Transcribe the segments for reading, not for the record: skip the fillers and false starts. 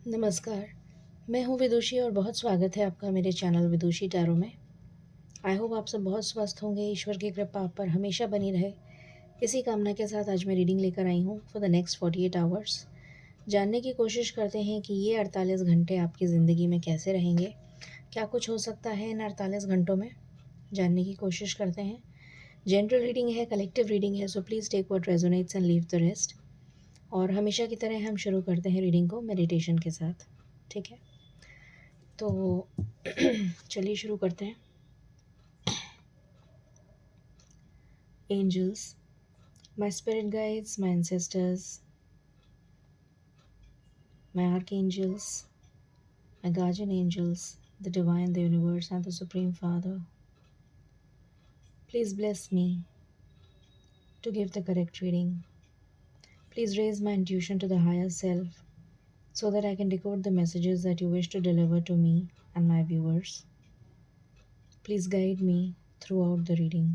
नमस्कार, मैं हूँ विदुषी और बहुत स्वागत है आपका मेरे चैनल विदुषी टैरो में। आई होप आप सब बहुत स्वस्थ होंगे, ईश्वर की कृपा आप पर हमेशा बनी रहे। इसी कामना के साथ आज मैं रीडिंग लेकर आई हूँ फॉर द नेक्स्ट 48 आवर्स। जानने की कोशिश करते हैं कि ये 48 घंटे आपकी ज़िंदगी में कैसे रहेंगे, क्या कुछ हो सकता है इन 48 घंटों में, जानने की कोशिश करते हैं। जनरल रीडिंग है, कलेक्टिव रीडिंग है, so please take what resonates and leave the rest. और हमेशा की तरह हम शुरू करते हैं रीडिंग को मेडिटेशन के साथ, ठीक है? तो चलिए शुरू करते हैं। Angels, my spirit guides, my ancestors, my archangels, my guardian angels, the divine, the universe and the supreme father, please bless me to give the correct reading. Please raise my intuition to the higher self so that I can decode the messages that you wish to deliver to me and my viewers. Please guide me throughout the reading.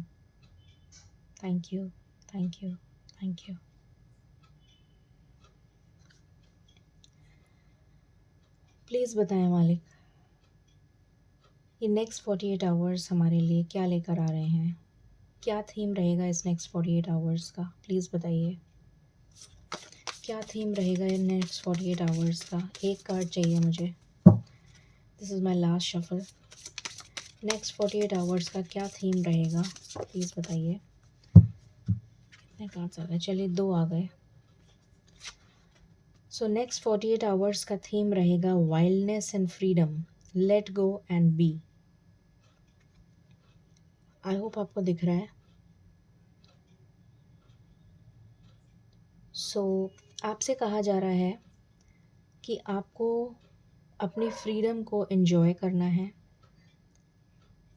Thank you, thank you, thank you. Please बताएं मालिक, ये next 48 hours हमारे लिए क्या लेकर आ रहे हैं, क्या थीम रहेगा इस नेक्स्ट 48 आवर्स का। प्लीज़ बताइए क्या थीम रहेगा इन नेक्स्ट 48 आवर्स का। एक कार्ड चाहिए मुझे। This is my last shuffle. Next 48 hours का क्या थीम रहेगा, प्लीज़ बताइए। कितने कार्ड्स आ गए? चलिए 2 आ गए। सो नेक्स्ट 48 आवर्स का थीम रहेगा wildness and freedom, let go and be. I hope आपको दिख रहा है। सो आपसे कहा जा रहा है कि आपको अपनी फ्रीडम को एंजॉय करना है।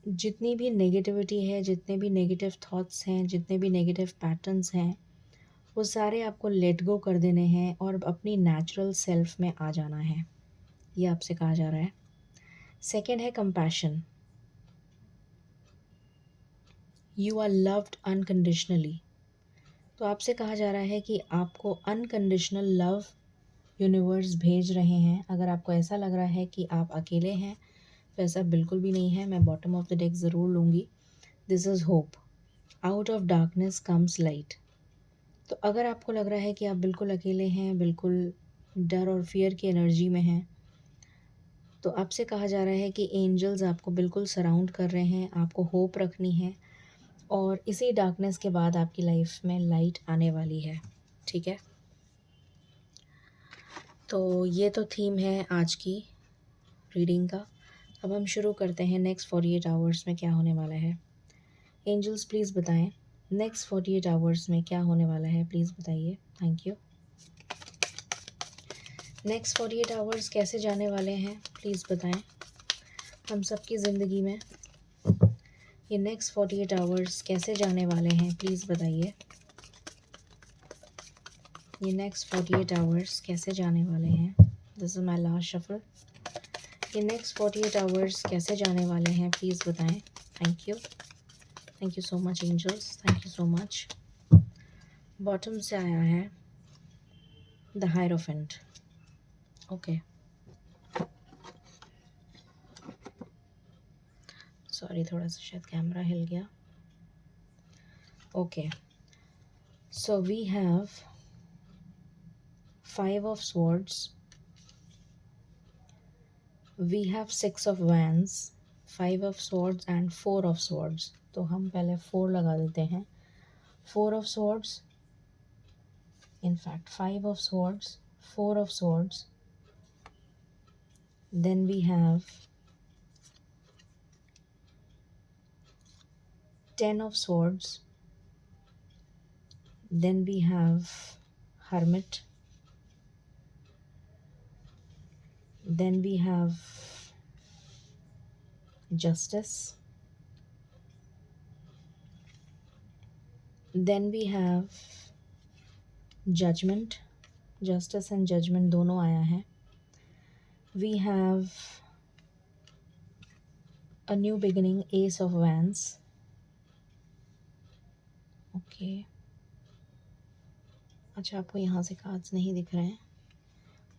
जितनी भी नेगेटिविटी है, जितने भी नेगेटिव थॉट्स हैं, जितने भी नेगेटिव पैटर्न्स हैं, वो सारे आपको लेट गो कर देने हैं और अपनी नेचुरल सेल्फ में आ जाना है। ये आपसे कहा जा रहा है। सेकंड है compassion. You are loved unconditionally. तो आपसे कहा जा रहा है कि आपको अनकंडीशनल लव यूनिवर्स भेज रहे हैं। अगर आपको ऐसा लग रहा है कि आप अकेले हैं, तो ऐसा बिल्कुल भी नहीं है। मैं बॉटम ऑफ द डेक ज़रूर लूँगी। This is hope, out of darkness comes light. तो अगर आपको लग रहा है कि आप बिल्कुल अकेले हैं, बिल्कुल डर और फियर की एनर्जी में हैं, तो आपसे कहा जा रहा है कि एंजल्स आपको बिल्कुल सराउंड कर रहे हैं। आपको होप रखनी है और इसी डार्कनेस के बाद आपकी लाइफ में लाइट आने वाली है, ठीक है? तो ये तो थीम है आज की रीडिंग का। अब हम शुरू करते हैं नेक्स्ट 48 आवर्स में क्या होने वाला है। एंजल्स प्लीज़ बताएं नेक्स्ट 48 आवर्स में क्या होने वाला है, प्लीज़ बताइए। Thank you. नेक्स्ट 48 आवर्स कैसे जाने वाले हैं, प्लीज़ बताएं हम सबकी ज़िंदगी में। ये नेक्स्ट 48 आवर्स कैसे जाने वाले हैं, प्लीज़ बताइए। ये नेक्स्ट 48 आवर्स कैसे जाने वाले हैं। This is my last shuffle. ये नेक्स्ट 48 आवर्स कैसे जाने वाले हैं, प्लीज़ बताएं। Thank you, thank you so much angels, thank you so much. Bottom से आया है द हायरोफेंट। ओके, सॉरी थोड़ा सा शायद कैमरा हिल गया। Okay, so we have 5 of swords, we have 6 of wands, 5 of swords and 4 of swords। तो हम पहले 4 लगा देते हैं। 4 of swords, in fact 5 of swords, 4 of swords, then we have 10 of swords, then we have hermit, then we have justice, then we have judgment, justice and judgment दोनों आया है। We have a new beginning, ace of wands। Okay, अच्छा आपको यहाँ से cards नहीं दिख रहे हैं।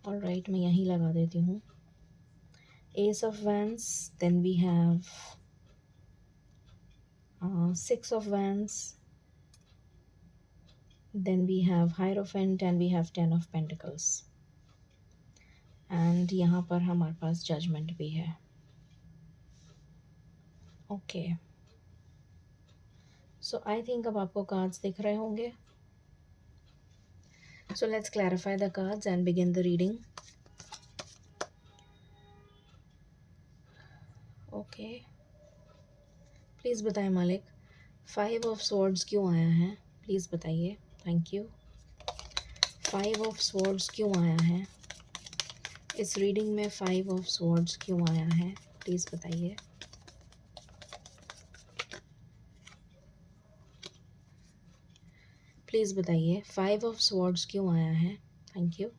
ऑलराइट, मैं यहीं लगा देती हूँ. Ace of wands, then we have six of wands, then we have Hierophant and we have Ten of Pentacles. And यहाँ पर हमारे पास जजमेंट भी है. ओके, सो आई थिंक अब आपको कार्ड्स दिख रहे होंगे. So let's clarify the cards and begin the reading. Okay, please बताएं मालिक, 5 ऑफ स्वॉर्ड्स क्यों आया है? प्लीज़ बताइए. Thank you. 5 ऑफ स्वॉर्ड्स क्यों आया है इस रीडिंग में? 5 ऑफ स्वॉर्ड्स क्यों आया है? प्लीज़ बताइए. प्लीज़ बताइए 5 ऑफ स्वॉर्ड्स क्यों आया है? Thank you.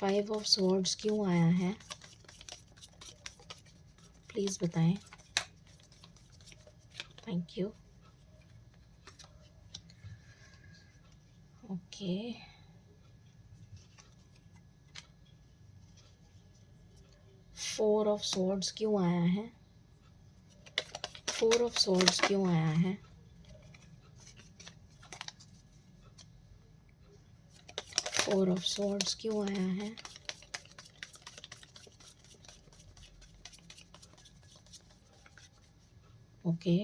5 ऑफ स्वॉर्ड्स क्यों आया है? प्लीज़ बताएं. Thank you. Okay, 4 of swords क्यों आया है? 4 ऑफ स्वॉर्ड्स क्यों आया है? 4 ऑफ स्वॉर्ड्स क्यों आया है? ओके,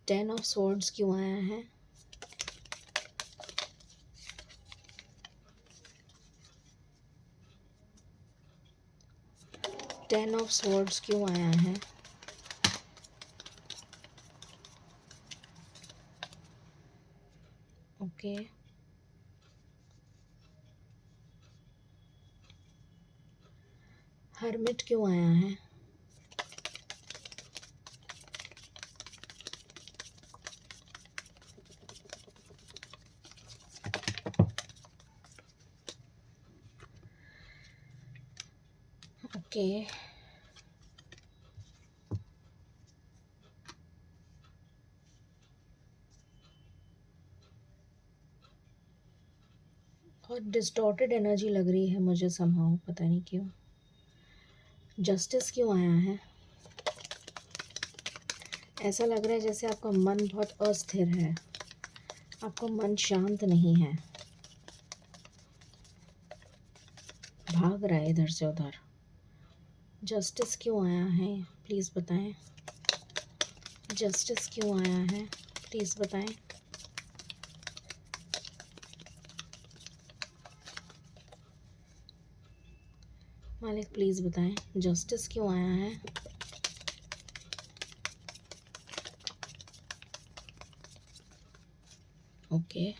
10 ऑफ स्वॉर्ड्स क्यों आया है? टेन ऑफ स्वॉर्ड्स क्यों आया है? ओके, हर्मिट क्यों आया है? ओके, और डिस्टॉर्टेड एनर्जी लग रही है मुझे समहाउ, पता नहीं क्यों. जस्टिस क्यों आया है? ऐसा लग रहा है जैसे आपका मन बहुत अस्थिर है, आपका मन शांत नहीं है, भाग रहा है इधर से उधर. जस्टिस क्यों आया है? प्लीज़ बताएं. जस्टिस क्यों आया है? प्लीज़ बताएं. मालिक प्लीज़ बताएं, जस्टिस क्यों आया है? ओके,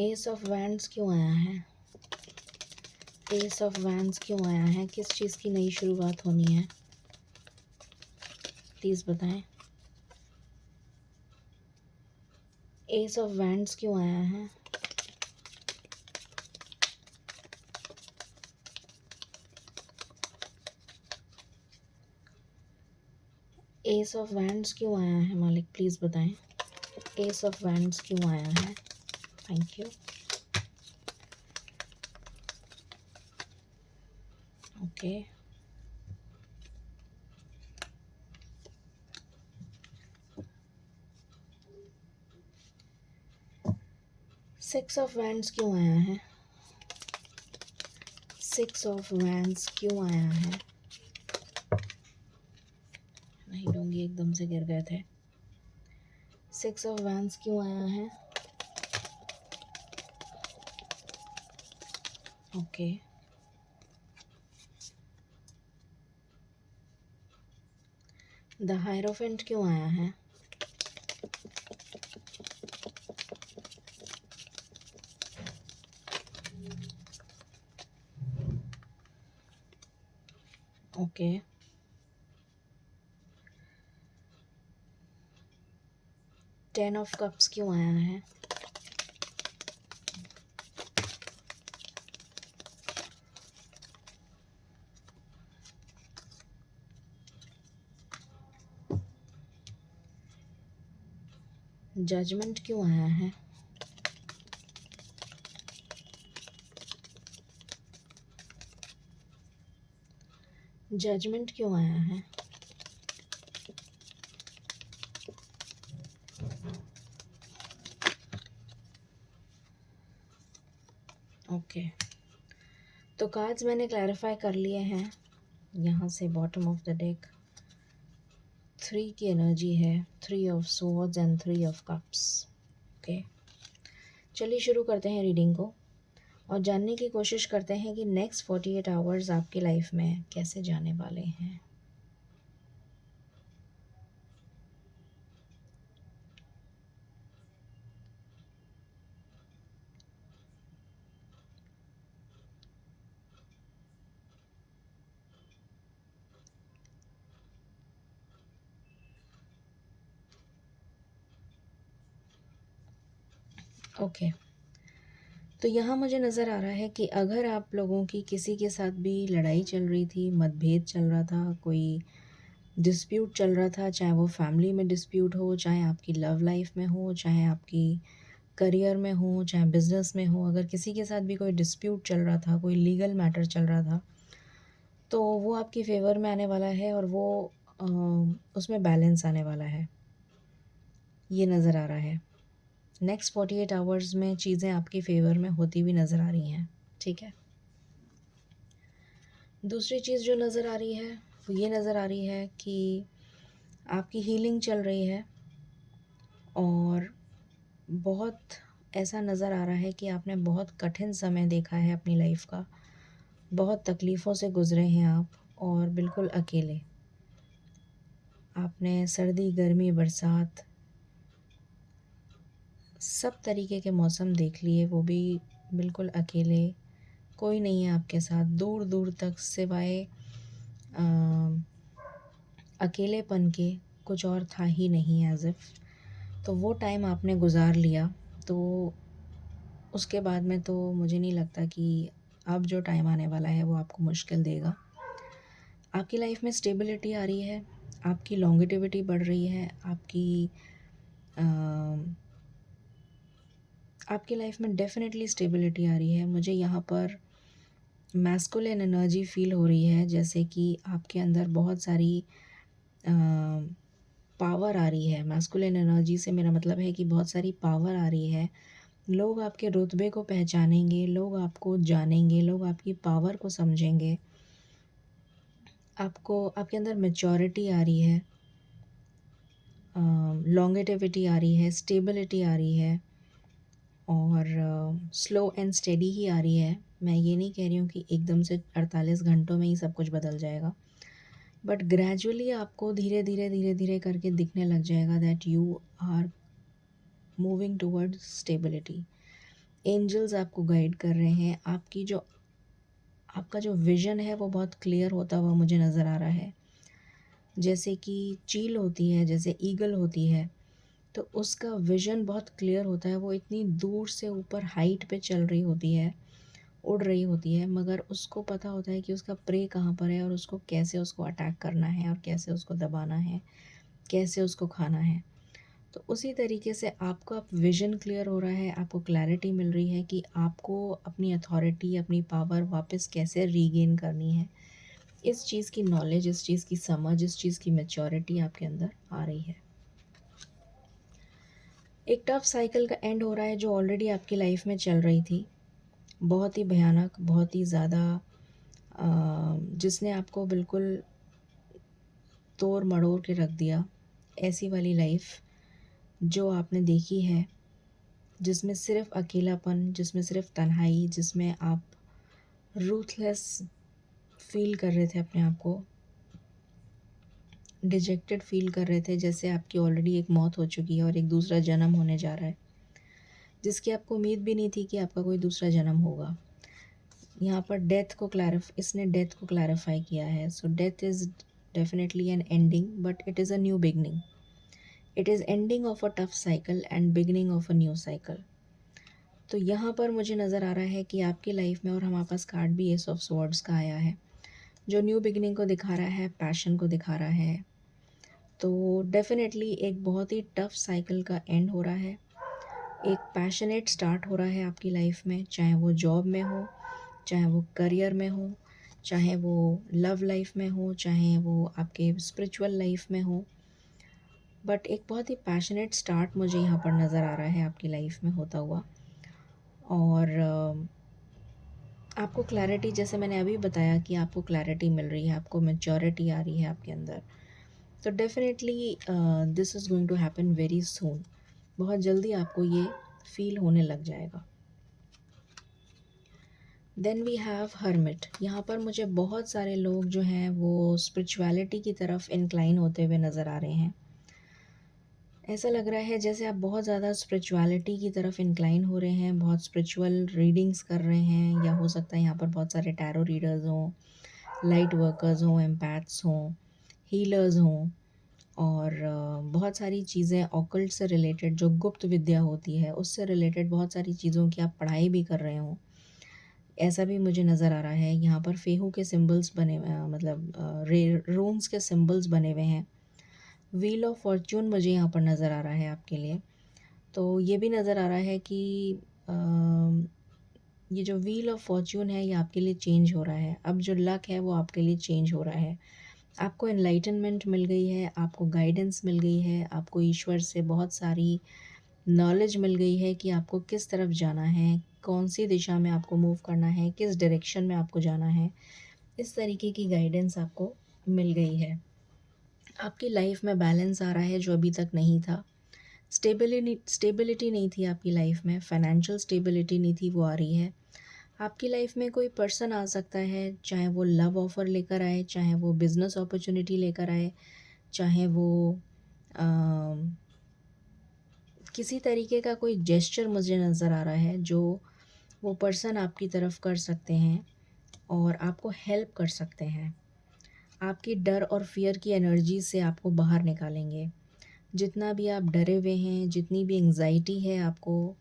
एस ऑफ वैंड्स क्यों आया है? एस ऑफ वैंड्स क्यों आया है? किस चीज़ की नई शुरुआत होनी है? प्लीज़ बताएं. एस ऑफ वैंड्स क्यों आया है? एस ऑफ वैंड्स क्यों आया है मालिक? प्लीज़ बताएं. एस ऑफ वैंड्स क्यों आया है? Thank you. Okay, six of wands क्यों आया है? सिक्स ऑफ वैंड्स क्यों आया है? नहीं डोंगी एकदम से गिर गए थे. सिक्स ऑफ वैंड्स क्यों आया है? ओके, द हायरोफेंट क्यों आया है? ओके, टेन ऑफ कप्स क्यों आया है? जजमेंट क्यों आया है? जजमेंट क्यों आया है? ओके, तो कार्ड्स मैंने क्लैरिफाई कर लिए हैं। यहाँ से बॉटम ऑफ द डेक 3 की एनर्जी है, 3 of swords and 3 of cups. Okay, चलिए शुरू करते हैं रीडिंग को और जानने की कोशिश करते हैं कि नेक्स्ट 48 आवर्स आपकी लाइफ में कैसे जाने वाले हैं। ओके, तो यहाँ मुझे नज़र आ रहा है कि अगर आप लोगों की किसी के साथ भी लड़ाई चल रही थी, मतभेद चल रहा था, कोई डिस्प्यूट चल रहा था, चाहे वो फैमिली में डिस्प्यूट हो, चाहे आपकी लव लाइफ में हो, चाहे आपकी करियर में हो, चाहे बिजनेस में हो, अगर किसी के साथ भी कोई डिस्प्यूट चल रहा था, कोई लीगल मैटर चल रहा था, तो वो आपकी फेवर में आने वाला है और वो अ, उसमें बैलेंस आने वाला है, ये नज़र आ रहा है। नेक्स्ट 48 आवर्स में चीज़ें आपकी फेवर में होती हुई नज़र आ रही हैं, ठीक है। दूसरी चीज़ जो नज़र आ रही है वो ये नज़र आ रही है कि आपकी हीलिंग चल रही है और बहुत ऐसा नज़र आ रहा है कि आपने बहुत कठिन समय देखा है अपनी लाइफ का, बहुत तकलीफ़ों से गुज़रे हैं आप और बिल्कुल अकेले। आपने सर्दी, गर्मी, बरसात सब तरीके के मौसम देख लिए, वो भी बिल्कुल अकेले। कोई नहीं है आपके साथ, दूर दूर तक सिवाय अकेलेपन के कुछ और था ही नहीं एज़ इफ़। तो वो टाइम आपने गुज़ार लिया, तो उसके बाद में तो मुझे नहीं लगता कि अब जो टाइम आने वाला है वो आपको मुश्किल देगा। आपकी लाइफ में स्टेबिलिटी आ रही है, आपकी लॉन्गेटिविटी बढ़ रही है, आपकी लाइफ में डेफ़िनेटली स्टेबिलिटी आ रही है। मुझे यहाँ पर मैस्कुलिन एनर्जी फ़ील हो रही है, जैसे कि आपके अंदर बहुत सारी पावर आ रही है। मैस्कुलिन एनर्जी से मेरा मतलब है कि बहुत सारी पावर आ रही है। लोग आपके रुतबे को पहचानेंगे, लोग आपको जानेंगे, लोग आपकी पावर को समझेंगे। आपको आपके अंदर मैच्योरिटी आ रही है, लॉन्गेटिविटी आ रही है, स्टेबिलिटी आ रही है और स्लो एंड स्टेडी ही आ रही है। मैं ये नहीं कह रही हूँ कि एकदम से 48 घंटों में ही सब कुछ बदल जाएगा, बट ग्रेजुअली आपको धीरे धीरे धीरे धीरे करके दिखने लग जाएगा that you are moving towards stability. Angels आपको गाइड कर रहे हैं, आपका जो विज़न है वो बहुत क्लियर होता हुआ मुझे नज़र आ रहा है। जैसे कि चील होती है, जैसे ईगल होती है, तो उसका विज़न बहुत क्लियर होता है। वो इतनी दूर से ऊपर हाइट पे चल रही होती है, उड़ रही होती है, मगर उसको पता होता है कि उसका प्रे कहाँ पर है और उसको कैसे उसको अटैक करना है और कैसे उसको दबाना है, कैसे उसको खाना है। तो उसी तरीके से आपका अब विज़न क्लियर हो रहा है, आपको क्लैरिटी मिल रही है कि आपको अपनी अथॉरिटी, अपनी पावर वापस कैसे रीगेन करनी है। इस चीज़ की नॉलेज, इस चीज़ की समझ, इस चीज़ की मैच्योरिटी आपके अंदर आ रही है। एक टफ साइकिल का एंड हो रहा है जो ऑलरेडी आपकी लाइफ में चल रही थी, बहुत ही भयानक, बहुत ही ज़्यादा, जिसने आपको बिल्कुल तोड़ मड़ोड़ के रख दिया। ऐसी वाली लाइफ जो आपने देखी है, जिसमें सिर्फ़ अकेलापन, जिसमें सिर्फ़ तन्हाई, जिसमें आप रूथलेस फ़ील कर रहे थे अपने आप को, डिजेक्टेड फ़ील कर रहे थे, जैसे आपकी ऑलरेडी एक मौत हो चुकी है और एक दूसरा जन्म होने जा रहा है, जिसकी आपको उम्मीद भी नहीं थी कि आपका कोई दूसरा जन्म होगा। यहाँ पर इसने डेथ को क्लैरिफ़ाई किया है। So death is definitely an ending, but it is a new beginning. It is ending of a tough cycle and beginning of a new cycle. तो यहाँ पर मुझे नज़र आ रहा है कि आपकी लाइफ में, और हमारे पास कार्ड भी एस ऑफ स्वॉर्ड्स का आया है, जो न्यू बिगिनिंग को दिखा रहा है, पैशन को दिखा रहा है, तो डेफ़िनेटली एक बहुत ही टफ़ साइकिल का एंड हो रहा है। एक पैशनेट स्टार्ट हो रहा है आपकी लाइफ में, चाहे वो जॉब में हो, चाहे वो करियर में हो, चाहे वो लव लाइफ में हो, चाहे वो आपके स्पिरिचुअल लाइफ में हो। बट एक बहुत ही पैशनेट स्टार्ट मुझे यहाँ पर नज़र आ रहा है आपकी लाइफ में होता हुआ। और आपको क्लैरिटी, जैसे मैंने अभी बताया कि आपको क्लैरिटी मिल रही है, आपको मैच्योरिटी आ रही है आपके अंदर। तो definitely this is going to happen very soon. बहुत जल्दी आपको ये फ़ील होने लग जाएगा। Then we have hermit. यहाँ पर मुझे बहुत सारे लोग जो हैं वो स्पिरिचुअलिटी की तरफ इंक्लाइन होते हुए नज़र आ रहे हैं। ऐसा लग रहा है जैसे आप बहुत ज़्यादा स्पिरिचुअलिटी की तरफ इंक्लाइन हो रहे हैं, बहुत स्पिरिचुअल रीडिंग्स कर रहे हैं, या हो सकता है यहाँ पर बहुत सारे टैरो रीडर्स हों, लाइट वर्कर्स हों, एम्पैथ्स हों, हीलर्स हों, और बहुत सारी चीज़ें ऑकल्ट से रिलेटेड, जो गुप्त विद्या होती है उससे रिलेटेड बहुत सारी चीज़ों की आप पढ़ाई भी कर रहे हों। ऐसा भी मुझे नज़र आ रहा है। यहाँ पर फेहू के सिंबल्स बने मतलब रून्स के सिंबल्स बने हुए हैं। व्हील ऑफ फॉर्च्यून मुझे यहाँ पर नज़र आ रहा है आपके लिए। तो ये भी नज़र आ रहा है कि ये जो व्हील ऑफ फॉर्च्यून है ये आपके लिए चेंज हो रहा है। अब जो लक है वो आपके लिए चेंज हो रहा है। आपको एनलाइटनमेंट मिल गई है, आपको गाइडेंस मिल गई है, आपको ईश्वर से बहुत सारी नॉलेज मिल गई है कि आपको किस तरफ जाना है, कौन सी दिशा में आपको मूव करना है, किस डायरेक्शन में आपको जाना है। इस तरीके की गाइडेंस आपको मिल गई है। आपकी लाइफ में बैलेंस आ रहा है जो अभी तक नहीं था। स्टेबिलिटी नहीं थी आपकी लाइफ में, फाइनेंशियल स्टेबिलिटी नहीं थी, वो आ रही है। आपकी लाइफ में कोई पर्सन आ सकता है, चाहे वो लव ऑफ़र लेकर आए, चाहे वो बिज़नेस अपॉर्चुनिटी लेकर आए, चाहे वो किसी तरीके का कोई जेस्चर मुझे नज़र आ रहा है जो वो पर्सन आपकी तरफ कर सकते हैं और आपको हेल्प कर सकते हैं। आपकी डर और फ़ियर की एनर्जी से आपको बाहर निकालेंगे। जितना भी आप डरे हुए हैं, जितनी भी एंग्ज़ायटी है आपको,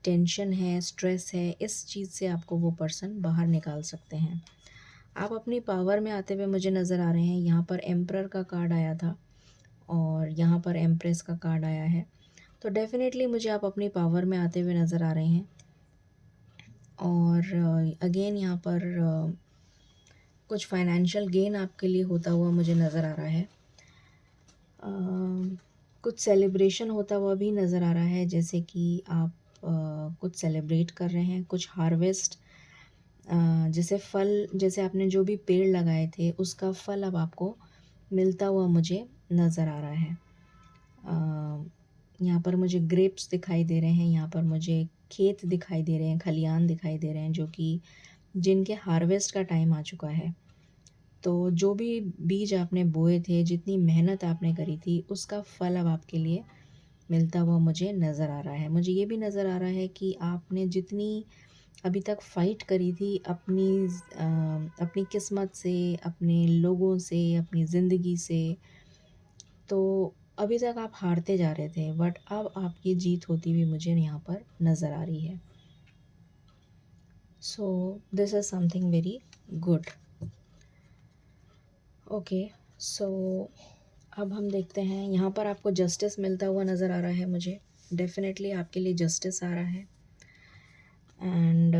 टेंशन है, स्ट्रेस है, इस चीज़ से आपको वो पर्सन बाहर निकाल सकते हैं। आप अपनी पावर में आते हुए मुझे नज़र आ रहे हैं। यहाँ पर एम्परर का कार्ड आया था और यहाँ पर एम्प्रेस का कार्ड आया है। तो डेफ़िनेटली मुझे आप अपनी पावर में आते हुए नज़र आ रहे हैं। और अगेन यहाँ पर कुछ फाइनेंशियल गेन आपके लिए होता हुआ मुझे नज़र आ रहा है। कुछ सेलिब्रेशन होता हुआ भी नज़र आ रहा है, जैसे कि आप कुछ सेलिब्रेट कर रहे हैं, कुछ हार्वेस्ट, जैसे फल, जैसे आपने जो भी पेड़ लगाए थे उसका फल अब आपको मिलता हुआ मुझे नज़र आ रहा है। यहाँ पर मुझे ग्रेप्स दिखाई दे रहे हैं, यहाँ पर मुझे खेत दिखाई दे रहे हैं, खलियान दिखाई दे रहे हैं, जो कि जिनके हार्वेस्ट का टाइम आ चुका है। तो जो भी बीज आपने बोए थे, जितनी मेहनत आपने करी थी, उसका फल अब आपके लिए मिलता हुआ मुझे नज़र आ रहा है। मुझे ये भी नज़र आ रहा है कि आपने जितनी अभी तक फ़ाइट करी थी अपनी किस्मत से, अपने लोगों से, अपनी ज़िंदगी से, तो अभी तक आप हारते जा रहे थे, बट अब आपकी जीत होती हुई मुझे यहाँ पर नज़र आ रही है। So this is something very good. Okay, so अब हम देखते हैं, यहाँ पर आपको जस्टिस मिलता हुआ नज़र आ रहा है मुझे। डेफ़िनेटली आपके लिए जस्टिस आ रहा है। एंड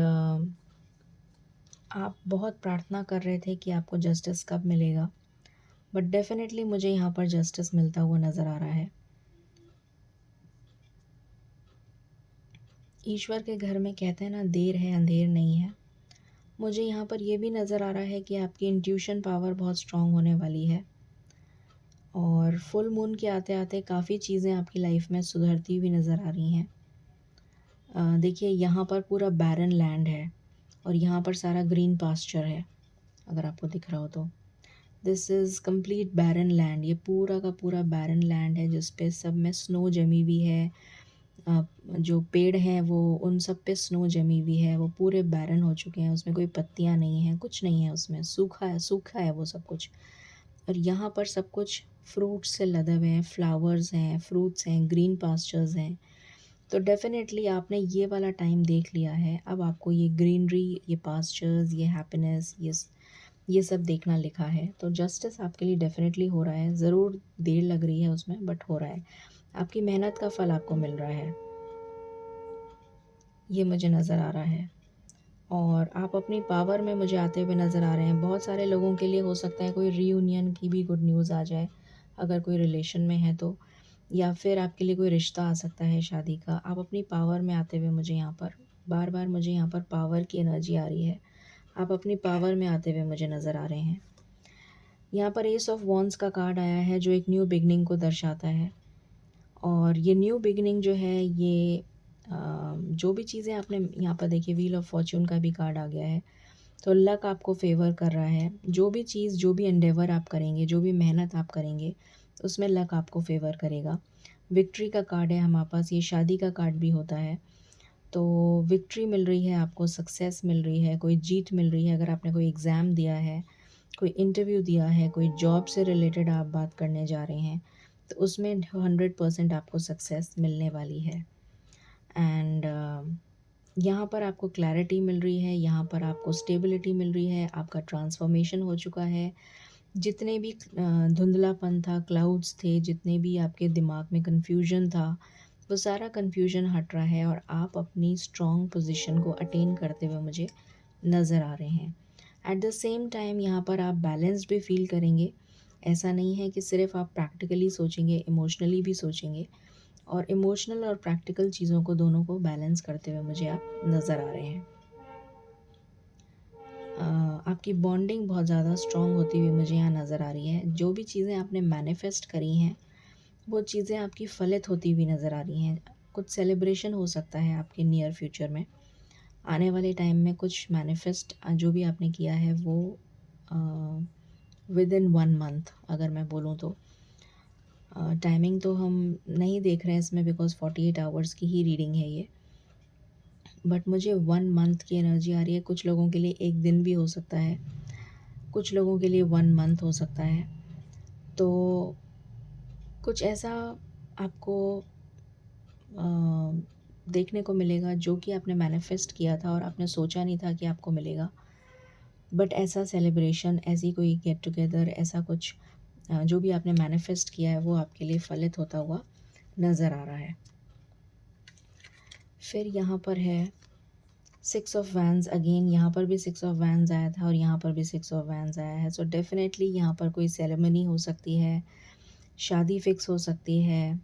आप बहुत प्रार्थना कर रहे थे कि आपको जस्टिस कब मिलेगा, बट डेफ़िनेटली मुझे यहाँ पर जस्टिस मिलता हुआ नज़र आ रहा है। ईश्वर के घर में कहते हैं ना, देर है अंधेर नहीं है। मुझे यहाँ पर ये भी नज़र आ रहा है कि आपकी इंट्यूशन पावर बहुत स्ट्रॉन्ग होने वाली है, और फुल मून के आते आते काफ़ी चीज़ें आपकी लाइफ में सुधरती हुई नज़र आ रही हैं। देखिए, यहाँ पर पूरा बैरन लैंड है और यहाँ पर सारा ग्रीन पास्चर है, अगर आपको दिख रहा हो तो। This is complete barren land. ये पूरा का पूरा बैरन लैंड है जिस पे सब में स्नो जमी हुई है। जो पेड़ हैं वो उन सब पे स्नो जमी हुई है, वो पूरे बैरन हो चुके हैं, उसमें कोई पत्तियाँ नहीं हैं, कुछ नहीं है उसमें, सूखा है वो सब कुछ। और यहाँ पर सब कुछ फ्रूट्स से लदे हुए हैं, फ्लावर्स हैं, फ्रूट्स हैं, ग्रीन पास्चर्स हैं। तो डेफ़िनेटली आपने ये वाला टाइम देख लिया है। अब आपको ये ग्रीनरी, ये पास्चर्स, ये हैप्पीनेस, ये ये सब देखना लिखा है। तो जस्टिस आपके लिए डेफ़िनेटली हो रहा है, ज़रूर देर लग रही है उसमें, बट हो रहा है। आपकी मेहनत का फल आपको मिल रहा है, ये मुझे नज़र आ रहा है। और आप अपनी पावर में मुझे आते हुए नज़र आ रहे हैं। बहुत सारे लोगों के लिए हो सकता है कोई रीयूनियन की भी गुड न्यूज़ आ जाए, अगर कोई रिलेशन में है तो, या फिर आपके लिए कोई रिश्ता आ सकता है शादी का। आप अपनी पावर में आते हुए मुझे यहाँ पर बार-बार मुझे यहाँ पर पावर की एनर्जी आ रही है। आप अपनी पावर में आते हुए मुझे नज़र आ रहे हैं। यहाँ पर एस ऑफ वॉन्ड्स का कार्ड आया है जो एक न्यू बिगनिंग को दर्शाता है। और ये न्यू बिगनिंग जो है ये जो भी चीज़ें आपने यहाँ पर देखी, व्हील ऑफ फॉर्च्यून का भी कार्ड आ गया है। तो लक आपको फ़ेवर कर रहा है। जो भी चीज़, जो भी एंडेवर आप करेंगे, जो भी मेहनत आप करेंगे, उसमें लक आपको फ़ेवर करेगा। विक्ट्री का कार्ड है हमारे पास, ये शादी का कार्ड भी होता है। तो विक्ट्री मिल रही है आपको, सक्सेस मिल रही है, कोई जीत मिल रही है। अगर आपने कोई एग्ज़ाम दिया है, कोई इंटरव्यू दिया है, कोई जॉब से रिलेटेड आप बात करने जा रहे हैं, तो उसमें 100% आपको सक्सेस मिलने वाली है। एंड यहाँ पर आपको क्लैरिटी मिल रही है, यहाँ पर आपको स्टेबिलिटी मिल रही है, आपका ट्रांसफॉर्मेशन हो चुका है। जितने भी धुंधलापन था, क्लाउड्स थे, जितने भी आपके दिमाग में कन्फ्यूजन था, वो सारा कन्फ्यूजन हट रहा है और आप अपनी स्ट्रॉन्ग पोजीशन को अटेन करते हुए मुझे नज़र आ रहे हैं। एट द सेम टाइम यहाँ पर आप बैलेंस्ड भी फील करेंगे। ऐसा नहीं है कि सिर्फ आप प्रैक्टिकली सोचेंगे, इमोशनली भी सोचेंगे। और इमोशनल और प्रैक्टिकल चीज़ों को, दोनों को बैलेंस करते हुए मुझे आप नज़र आ रहे हैं। आपकी बॉन्डिंग बहुत ज़्यादा स्ट्रॉन्ग होती हुई मुझे यहाँ नज़र आ रही है। जो भी चीज़ें आपने मैनिफेस्ट करी हैं, वो चीज़ें आपकी फलित होती हुई नज़र आ रही हैं। कुछ सेलिब्रेशन हो सकता है आपके नियर फ्यूचर में, आने वाले टाइम में कुछ मैनिफेस्ट जो भी आपने किया है वो विदिन 1 मंथ, अगर मैं बोलूँ तो। टाइमिंग तो हम नहीं देख रहे हैं इसमें, बिकॉज़ 48 आवर्स की ही रीडिंग है ये। बट मुझे 1 मंथ की एनर्जी आ रही है। कुछ लोगों के लिए 1 दिन भी हो सकता है, कुछ लोगों के लिए 1 मंथ हो सकता है। तो कुछ ऐसा आपको देखने को मिलेगा जो कि आपने मैनिफेस्ट किया था और आपने सोचा नहीं था कि आपको मिलेगा। बट ऐसा सेलिब्रेशन, ऐसी कोई गेट टुगेदर, ऐसा कुछ जो भी आपने मैनिफेस्ट किया है वो आपके लिए फलित होता हुआ नज़र आ रहा है। फिर यहाँ पर है 6 ऑफ वैंड्स। अगेन यहाँ पर भी 6 ऑफ वैंड्स आया था और यहाँ पर भी 6 ऑफ वैंड्स आया है। सो डेफिनेटली यहाँ पर कोई सेरेमनी हो सकती है, शादी फिक्स हो सकती है।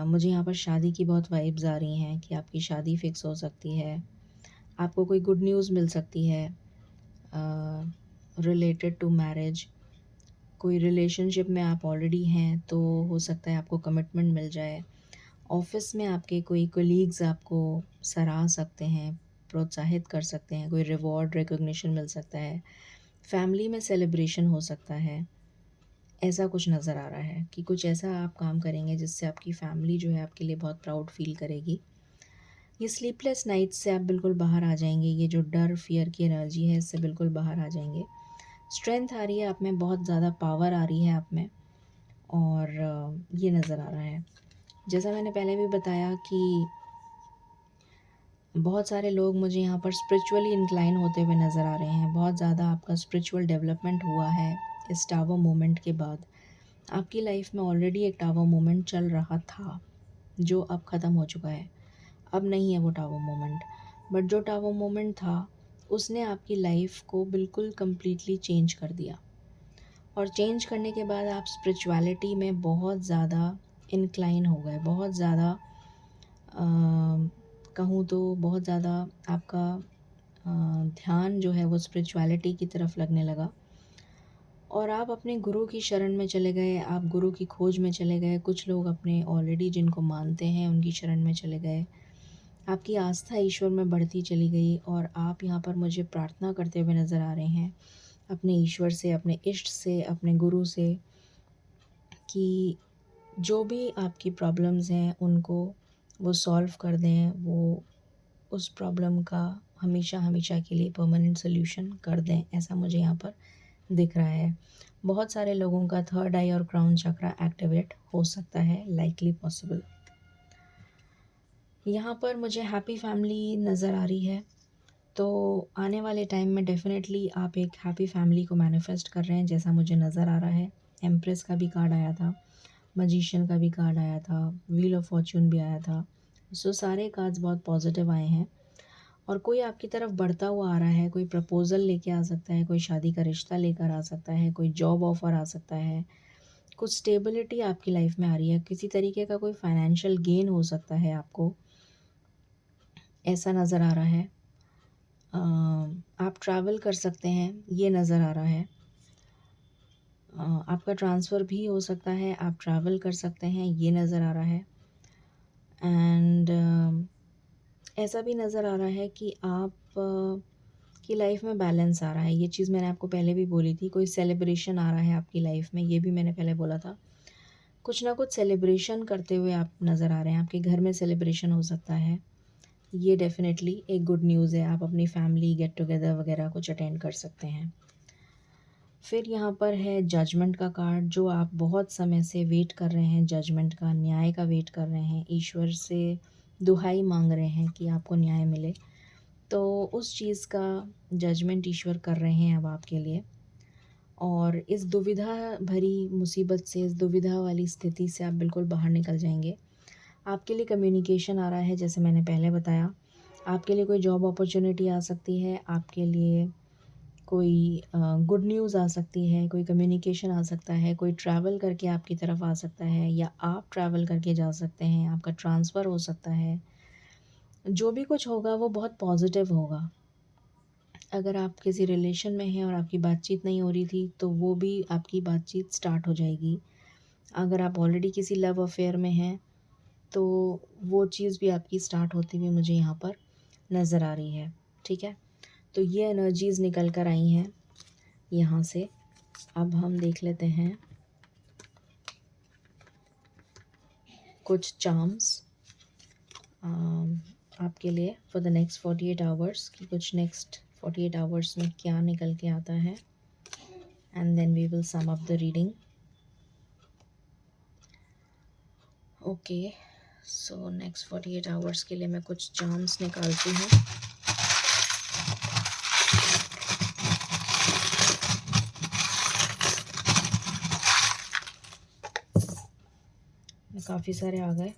मुझे यहाँ पर शादी की बहुत वाइब्स आ रही हैं कि आपकी शादी फिक्स हो सकती है। आपको कोई गुड न्यूज़ मिल सकती है रिलेटेड टू मैरिज। कोई रिलेशनशिप में आप ऑलरेडी हैं तो हो सकता है आपको कमिटमेंट मिल जाए। ऑफ़िस में आपके कोई कोलीग्स आपको सराह सकते हैं, प्रोत्साहित कर सकते हैं, कोई रिवॉर्ड, रिकॉग्निशन मिल सकता है। फैमिली में सेलिब्रेशन हो सकता है। ऐसा कुछ नज़र आ रहा है कि कुछ ऐसा आप काम करेंगे जिससे आपकी फैमिली जो है आपके लिए बहुत प्राउड फ़ील करेगी। ये स्लीपलेस नाइट्स से आप बिल्कुल बाहर आ जाएँगे। ये जो डर, फ़ियर की एनर्जी है, इससे बिल्कुल बाहर आ जाएँगे। स्ट्रेंथ आ रही है आप में, बहुत ज़्यादा पावर आ रही है आप में, और ये नज़र आ रहा है। जैसा मैंने पहले भी बताया कि बहुत सारे लोग मुझे यहाँ पर स्पिरिचुअली इंक्लाइन होते हुए नज़र आ रहे हैं। बहुत ज़्यादा आपका स्पिरिचुअल डेवलपमेंट हुआ है इस टावर मोमेंट के बाद। आपकी लाइफ में ऑलरेडी एक टावर मोमेंट चल रहा था, जो अब ख़त्म हो चुका है। अब नहीं है वो टावर मोमेंट, बट जो टावर मोमेंट था, उसने आपकी लाइफ को बिल्कुल कंप्लीटली चेंज कर दिया। और चेंज करने के बाद आप स्पिरिचुअलिटी में बहुत ज़्यादा इंक्लाइन हो गए, बहुत ज़्यादा कहूँ तो बहुत ज़्यादा आपका ध्यान जो है वो स्पिरिचुअलिटी की तरफ लगने लगा और आप अपने गुरु की शरण में चले गए, आप गुरु की खोज में चले गए। कुछ लोग अपने ऑलरेडी जिनको मानते हैं उनकी शरण में चले गए। आपकी आस्था ईश्वर में बढ़ती चली गई और आप यहाँ पर मुझे प्रार्थना करते हुए नज़र आ रहे हैं अपने ईश्वर से, अपने इष्ट से, अपने गुरु से, कि जो भी आपकी प्रॉब्लम्स हैं उनको वो सॉल्व कर दें, वो उस प्रॉब्लम का हमेशा हमेशा के लिए परमानेंट सोल्यूशन कर दें। ऐसा मुझे यहाँ पर दिख रहा है। बहुत सारे लोगों का थर्ड आई और क्राउन चक्रा एक्टिवेट हो सकता है, लाइकली पॉसिबल। यहाँ पर मुझे हैप्पी फैमिली नज़र आ रही है। तो आने वाले टाइम में डेफ़िनेटली आप एक हैप्पी फैमिली को मैनिफेस्ट कर रहे हैं, जैसा मुझे नज़र आ रहा है। एम्प्रेस का भी कार्ड आया था, मैजिशियन का भी कार्ड आया था, व्हील ऑफ फॉर्च्यून भी आया था। सो सारे कार्ड्स बहुत पॉजिटिव आए हैं और कोई आपकी तरफ बढ़ता हुआ आ रहा है, कोई प्रपोज़ल लेके आ सकता है, कोई शादी का रिश्ता लेकर आ सकता है, कोई जॉब ऑफ़र आ सकता है, कुछ स्टेबिलिटी आपकी लाइफ़ में आ रही है, किसी तरीके का कोई फाइनेंशियल गेन हो सकता है आपको, ऐसा नज़र आ रहा है। आप ट्रैवल कर सकते हैं, ये नज़र आ रहा है। आपका ट्रांसफ़र भी हो सकता है, आप ट्रैवल कर सकते हैं, ये नज़र आ रहा है। एंड ऐसा भी नज़र आ रहा है कि आप की लाइफ में बैलेंस आ रहा है। ये चीज़ मैंने आपको पहले भी बोली थी, कोई सेलिब्रेशन आ रहा है आपकी लाइफ में, ये भी मैंने पहले बोला था। कुछ ना कुछ सेलिब्रेशन करते हुए आप नज़र आ रहे हैं, आपके घर में सेलिब्रेशन हो सकता है। ये डेफ़िनेटली एक गुड न्यूज़ है, आप अपनी फैमिली गेट टुगेदर वगैरह कुछ अटेंड कर सकते हैं। फिर यहाँ पर है जजमेंट का कार्ड, जो आप बहुत समय से वेट कर रहे हैं, जजमेंट का, न्याय का वेट कर रहे हैं, ईश्वर से दुहाई मांग रहे हैं कि आपको न्याय मिले। तो उस चीज़ का जजमेंट ईश्वर कर रहे हैं अब आपके लिए और इस दुविधा भरी मुसीबत से, इस दुविधा वाली स्थिति से आप बिल्कुल बाहर निकल जाएंगे। आपके लिए कम्युनिकेशन आ रहा है, जैसे मैंने पहले बताया। आपके लिए कोई जॉब अपॉर्चुनिटी आ सकती है, आपके लिए कोई गुड न्यूज़ आ सकती है, कोई कम्युनिकेशन आ सकता है, कोई ट्रैवल करके आपकी तरफ आ सकता है या आप ट्रैवल करके जा सकते हैं, आपका ट्रांसफ़र हो सकता है। जो भी कुछ होगा वो बहुत पॉजिटिव होगा। अगर आप किसी रिलेशन में हैं और आपकी बातचीत नहीं हो रही थी, तो वो भी आपकी बातचीत स्टार्ट हो जाएगी। अगर आप ऑलरेडी किसी लव अफेयर में हैं, तो वो चीज़ भी आपकी स्टार्ट होती हुई मुझे यहाँ पर नज़र आ रही है, ठीक है? तो ये एनर्जीज़ निकल कर आई हैं यहाँ से। अब हम देख लेते हैं कुछ चार्म्स आपके लिए फॉर द नेक्स्ट 48 आवर्स, कि कुछ नेक्स्ट 48 आवर्स में क्या निकल के आता है, and then we will sum up the reading. Okay, so next 48 hours के लिए मैं कुछ चार्म्स निकालती हूँ। काफ़ी सारे आ गए।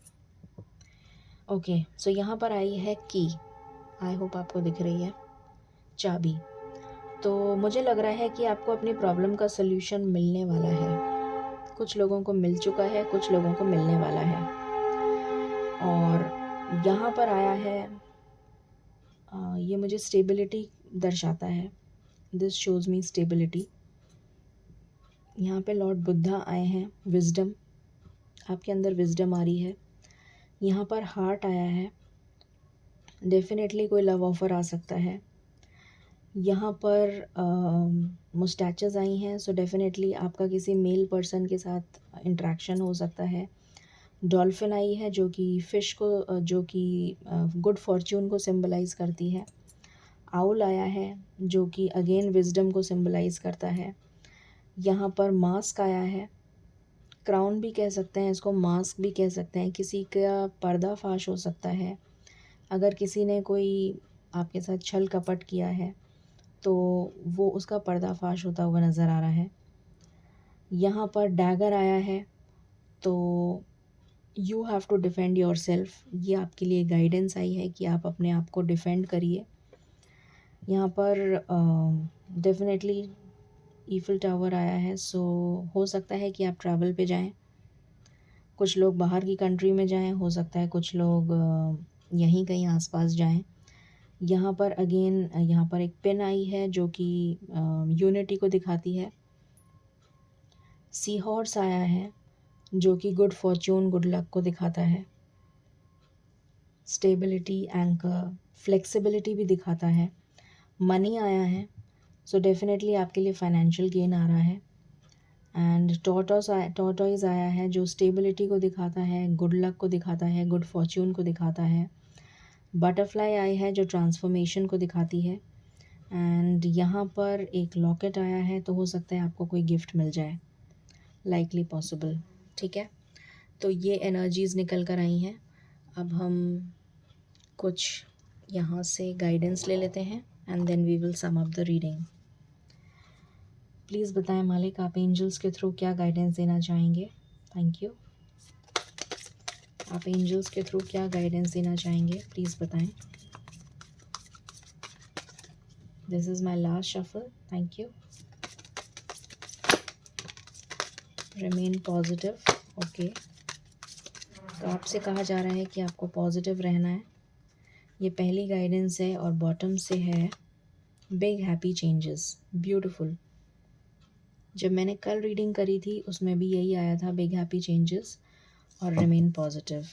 ओके, सो यहाँ पर आई है की। आई होप आपको दिख रही है, चाबी। तो मुझे लग रहा है कि आपको अपनी प्रॉब्लम का सल्यूशन मिलने वाला है। कुछ लोगों को मिल चुका है, कुछ लोगों को मिलने वाला है। और यहाँ पर आया है, ये मुझे स्टेबिलिटी दर्शाता है। This shows me stability. यहाँ पे लॉर्ड बुद्धा आए हैं, विज़डम, आपके अंदर विज़डम आ रही है। यहाँ पर हार्ट आया है, डेफिनेटली कोई लव ऑफ़र आ सकता है। यहाँ पर मुस्टैचेस आई हैं, सो डेफिनेटली आपका किसी मेल पर्सन के साथ इंटरेक्शन हो सकता है। डॉल्फिन आई है, जो कि फ़िश को जो कि गुड फॉर्च्यून को सिंबलाइज़ करती है। आउल आया है, जो कि अगेन विज़डम को सिंबलाइज़ करता है। यहाँ पर मास्क आया है, क्राउन भी कह सकते हैं इसको, मास्क भी कह सकते हैं। किसी का पर्दाफाश हो सकता है। अगर किसी ने कोई आपके साथ छल कपट किया है, तो वो उसका पर्दाफाश होता हुआ नज़र आ रहा है। यहाँ पर डैगर आया है, तो you have to defend yourself. ये आपके लिए गाइडेंस आई है कि आप अपने आप को डिफेंड करिए। यहाँ पर डेफिनेटली ईफिल टावर आया है, सो हो सकता है कि आप ट्रैवल पे जाएं। कुछ लोग बाहर की कंट्री में जाएं, हो सकता है कुछ लोग यहीं कहीं आसपास जाएं। यहाँ पर अगेन यहाँ पर एक पिन आई है, जो कि यूनिटी को दिखाती है। सी हॉर्स आया है, जो कि गुड फॉर्च्यून, गुड लक को दिखाता है। स्टेबिलिटी, एंकर, फ्लेक्सिबिलिटी भी दिखाता है। मनी आया है, सो डेफिनेटली आपके लिए फाइनेंशियल गेन आ रहा है। एंड टॉर्टोइज आया है, जो स्टेबिलिटी को दिखाता है, गुड लक को दिखाता है, गुड फॉर्च्यून को दिखाता है। बटरफ्लाई आई है, जो ट्रांसफॉर्मेशन को दिखाती है। एंड यहाँ पर एक लॉकेट आया है, तो हो सकता है आपको कोई गिफ्ट मिल जाए, लाइकली पॉसिबल, ठीक है? तो ये एनर्जीज़ निकल कर आई हैं। अब हम कुछ यहाँ से गाइडेंस ले लेते हैं and then we will sum up the reading. Please बताएं मालिक, आप एंजल्स के थ्रू क्या गाइडेंस देना चाहेंगे? Thank you. आप एंजल्स के थ्रू क्या गाइडेंस देना चाहेंगे, प्लीज़ बताएं। This is my last shuffle, thank you. Remain positive, okay. तो आपसे कहा जा रहा है कि आपको पॉजिटिव रहना है। ये पहली गाइडेंस है और बॉटम से है बिग हैप्पी चेंजेस, ब्यूटीफुल। जब मैंने कल रीडिंग करी थी उसमें भी यही आया था, बिग हैप्पी चेंजेस और रिमेन पॉजिटिव।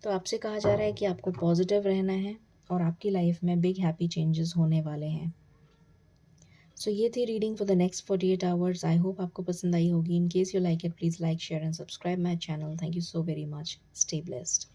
तो आपसे कहा जा रहा है कि आपको पॉजिटिव रहना है और आपकी लाइफ में बिग हैप्पी चेंजेस होने वाले हैं। सो ये थी reading for the next 48 hours. I hope आपको पसंद आई होगी। In case you like it, please like, share and subscribe my channel. Thank you so very much. Stay blessed.